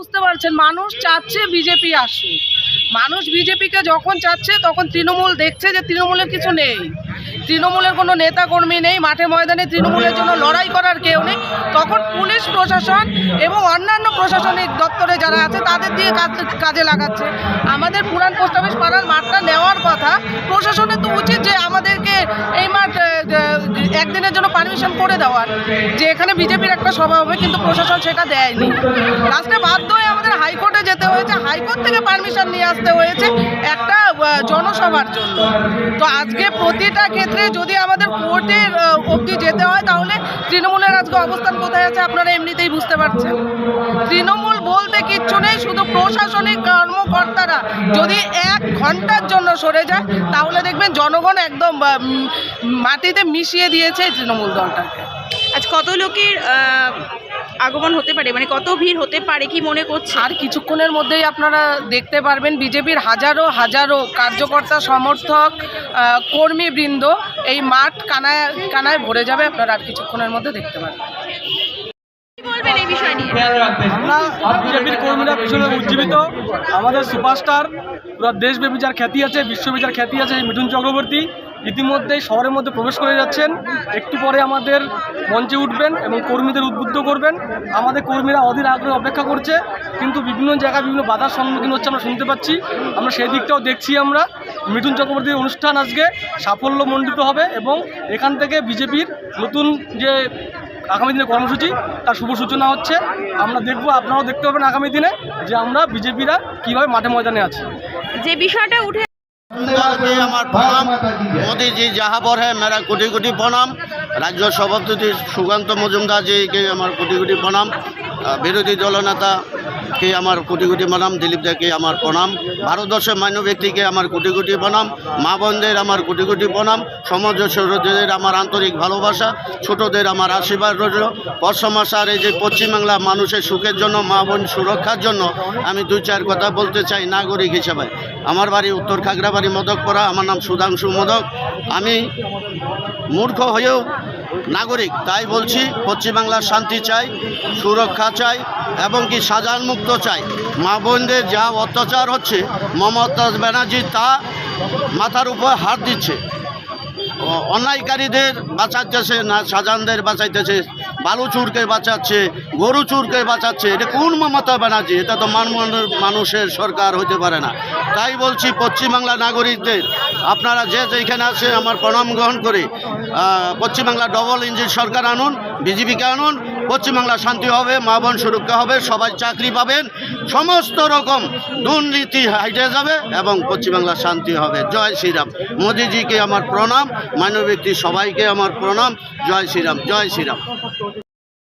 বুঝতে পারছেন, মানুষ চাচ্ছে বিজেপি আসুক। মানুষ বিজেপিকে যখন চাচ্ছে তখন তৃণমূল দেখছে যে তৃণমূলের কিছু নেই, তৃণমূলের কোনো নেতা কর্মী নেই, মাঠে ময়দানে তৃণমূলের জন্য লড়াই করার কেউ নেই। তখন পুলিশ প্রশাসন এবং অন্যান্য প্রশাসনিক দপ্তরে যারা আছে তাদের দিয়ে কাজে লাগাচ্ছে। আমাদের পুরান পোস্ট অফিস পাড়ার মাঠটা নেওয়ার কথা, প্রশাসনের তো উচিত যে আমাদেরকে এই মাঠ একদিনের জন্য পারমিশন করে দেওয়ার, যে এখানে বিজেপির একটা সভা হবে, কিন্তু প্রশাসন সেটা দেয়নি। লাস্টে বাধ্য হয়ে আমাদের হাইকোর্টে যেতে হয়েছে, হাইকোর্ট থেকে পারমিশন নিয়ে আসতে হয়েছে একটা জনসভার জন্য। তো আজকে প্রতিটা ক্ষেত্রে যদি আমাদের কোর্টের অবধি যেতে হয়, তাহলে তৃণমূলের আজকে অবস্থান কোথায় আছে আপনারা এমনিতেই বুঝতে পারছেন। তৃণমূল বলতে কিচ্ছু নেই, শুধু প্রশাসনিক কর্মকর্তারা যদি 1 ঘন্টার জন্য সরে যায় তাহলে দেখবেন জনগণ একদম মাটিতে মিশিয়ে দিয়েছে তৃণমূল দলটাকে। আজ কত লোকের আগমন হতে পারে, মানে কত ভিড় হতে পারে কি মনে করছে? আর কিছুক্ষণের মধ্যেই আপনারা দেখতে পারবেন বিজেপির হাজারো হাজারো কার্যকর্তা, সমর্থক, কর্মীবৃন্দ এই মাঠ কানায় কানায় ভরে যাবে। আপনারা আর কিছুক্ষণের মধ্যে দেখতে পারবেন। বলবেন এই বিষয় নিয়ে? আমরা বিজেপির কর্মীরা ভীষণ উজ্জীবিত। আমাদের সুপারস্টার, পুরো দেশব্যাপী যার খ্যাতি আছে, বিশ্বব্যাপী যার খ্যাতি আছে, মিঠুন চক্রবর্তী ইতিমধ্যেই শহরের মধ্যে প্রবেশ করে যাচ্ছেন। একটু পরে আমাদের মঞ্চে উঠবেন এবং কর্মীদের উদ্বুদ্ধ করবেন। আমাদের কর্মীরা অধীর আগ্রহে অপেক্ষা করছে, কিন্তু বিভিন্ন জায়গায় বিভিন্ন বাধার সম্মুখীন হচ্ছে, আমরা শুনতে পাচ্ছি। আমরা সেই দিকটাও দেখছি। আমরা মিঠুন চক্রবর্তীর অনুষ্ঠান আজকে সাফল্যমণ্ডিত হবে এবং এখান থেকে বিজেপির নতুন যে আগামী দিনের কর্মসূচি তার শুভ সূচনা হচ্ছে। আমরা দেখব, আপনারাও দেখতে পাবেন আগামী দিনে যে আমরা বিজেপিরা কীভাবে মাঠে ময়দানে আছি। যে বিষয়টা উঠে আমার প্রণাম। मोदी जी जहाँ पर है मेरा कोटि कोटि प्रणाम। राज्य सभापति सुकांत मजुमदार जी के हमार कोटि कोटि प्रणाम। विरोधी दलनेता के हमार कोटि कोटि प्रणाम। दिलीप दे के हमार प्रणाम। भारतवर्षेर मान्य व्यक्ति के हमार कोटि कोटि प्रणाम। मा बोनदेर हमार कोटि कोटि प्रणाम। समाज सदस्यদের আমার আন্তরিক ভালোবাসা, ছোটদের আমার আশীর্বাদ রইল। পরশু মাসের এই যে পশ্চিম বাংলা মানুষের সুখের জন্য, মা বোন সুরক্ষার জন্য আমি 2-4 কথা বলতে চাই নাগরিক হিসেবে। আমার বাড়ি উত্তর খাগড়াবাড়ি মদকপাড়া। আমার নাম সুধাংশু মোদক। আমি মূর্খ হয়েও নাগরিক, তাই বলছি পশ্চিম বাংলার শান্তি চাই, সুরক্ষা চাই এবং কি সাজান মুক্ত চাই। মা বোনদের যা অত্যাচার হচ্ছে, মমতা ব্যানার্জি তা মাথার উপর হাত দিচ্ছে। অন্যায়কারীদের বাঁচাচ্ছে না, সাজানদের বাঁচাইতেছে, বালু চুরকে বাঁচাচ্ছে, গরু চুরকে বাঁচাচ্ছে। এটা কোন মমতা ব্যানার্জি? এটা তো মানুষের সরকার হতে পারে না। তাই বলছি পশ্চিমবাংলা নাগরিকদের, আপনারা যে যেখানে আছে আমার প্রণাম গ্রহণ করে পশ্চিমবাংলা ডবল ইঞ্জিন সরকার আনুন, বিজেপিকে আনুন। পশ্চিমবাংলা শান্তি হবে, মা বোন সুরক্ষা হবে, সবাই চাকরি পাবেন, সমস্ত রকম দুর্নীতি হাইটে যাবে এবং পশ্চিমবাংলা শান্তি হবে। জয় শ্রীরাম। মোদিজিকে আমার প্রণাম, মানব ব্যক্তি সবাইকে আমার প্রণাম। জয় শ্রীরাম, জয় শ্রীরাম।